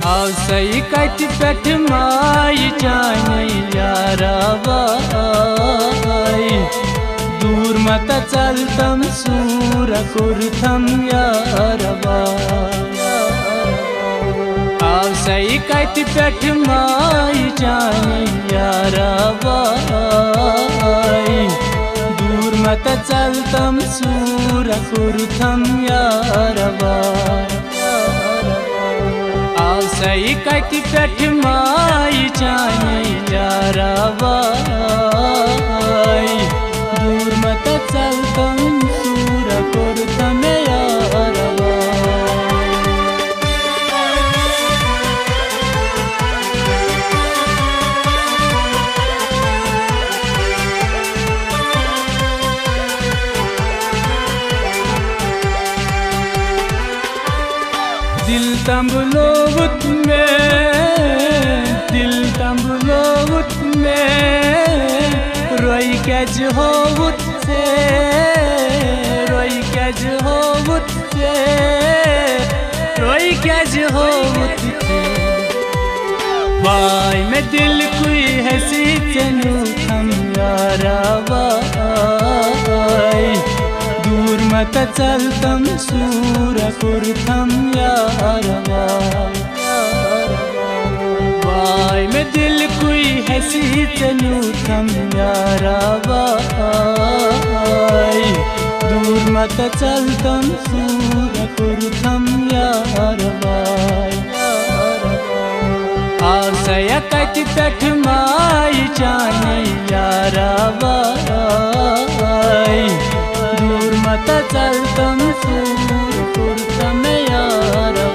आव सही कट पेट माई जाने यारा बाई दूर मत चल तम सूर कुर्थम यारा बाई आव सही कट पेट माई जाने यारा बाई दूर मत चल तम सूर कुर्थम यारा बाई सही कति पेट माई जाने यारा बाई दूर मत चल तम सूर कुर्थम यारा दिल तंबलोत में रोई कैज होवत से रोई कैज होवत से रोई कैज होवत से भाई में दिल कोई हंसी चनु हम यारा भाई दूर मत चल तम सूर कुर्थम यारा भाई में दिल कोई हंसी चनु थम यारा भाई दूर मत चल तम सूर कुर्थम यारा भाई आसया कट पेट माई जाने यारा भाई दूर मत चल तम सूर कुर्थम यारा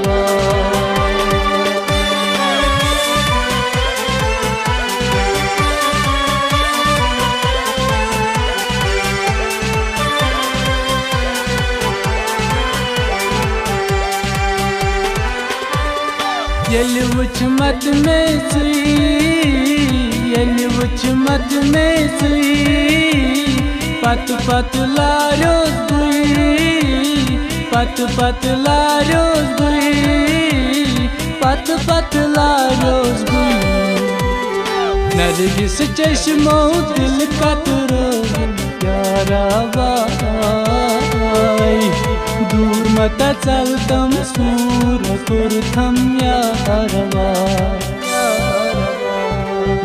यलि वुच मत में सुई यलि वुच मत में सुई पत पत लारो गुई पत पत लारो गुई पत पत लारो गुई नरगिस चश्मो दिल कतरो यारा भाई दूर मत चल तम सूर कुर्थम यारा भाई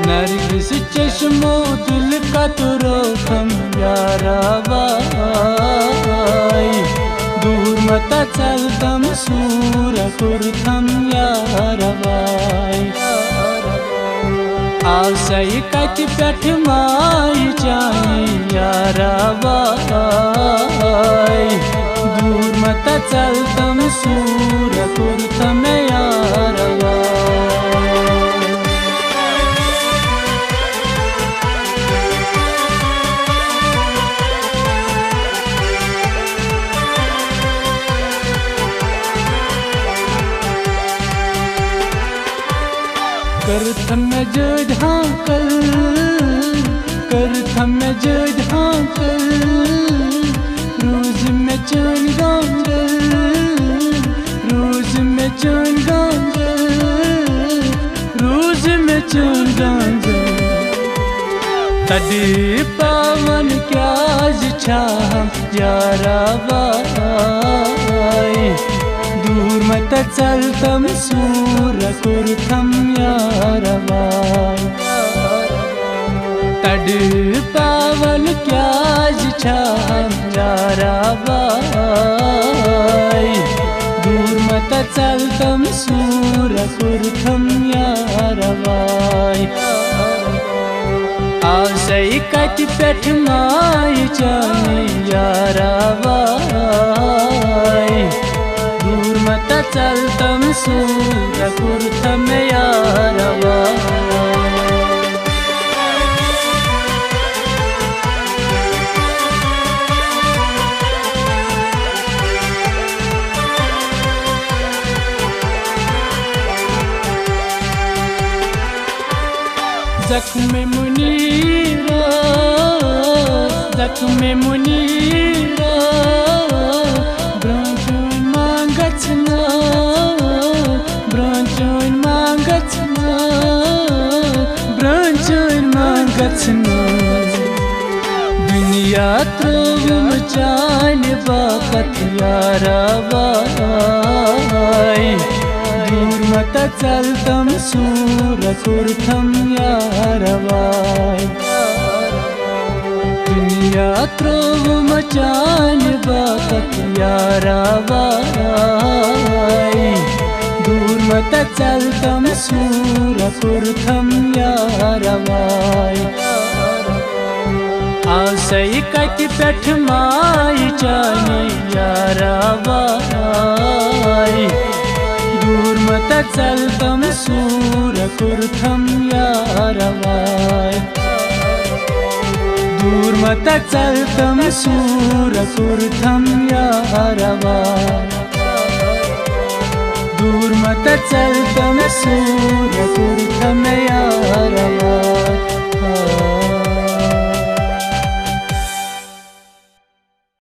नरगिस चश्मो दिल कतरो थम यारा भाई दूर मत चल तम सूर कुर्थम यारा भाई आव सही कट पेट माई जाने यारा भाई दूर मत चल तम सूर कुर्थम यारा भाई करथम जो ढांकल करथम जो ढांकल रोज में चुन गांगल रोज में चुन गांगल रोज में चुन गांगल तड़ी पावन क्या छाम यारा भाई दूर मत चल तम सूर कुर्थम यारा भाई तड़ पावन क्या छाम यारा भाई दूर मत चल तम सूर कुर्थम यारा भाई आव सही कट पेट माई जाने यारा भाई दूर मत चल तम सूर कुर्थम यारा भाई जख्म मुनीरा जख्म मुनीरा ब्रांचों मांगचना ब्रांचों त्रोवुम चान बापत यारावाई दूर मत चलतम सूर कुर्थम यारवाई दुनिया त्रोवुम चान बापत यारावाई दूर मत चलतम सूर कुर्थम यारवाई आसई कत पेठ माई जानी यारावाई दूर मत चलतम सूर कुर्थम यारवाई दूर मत चलतम सूर कुर्थम यारवाई दूर मत चलतम सूर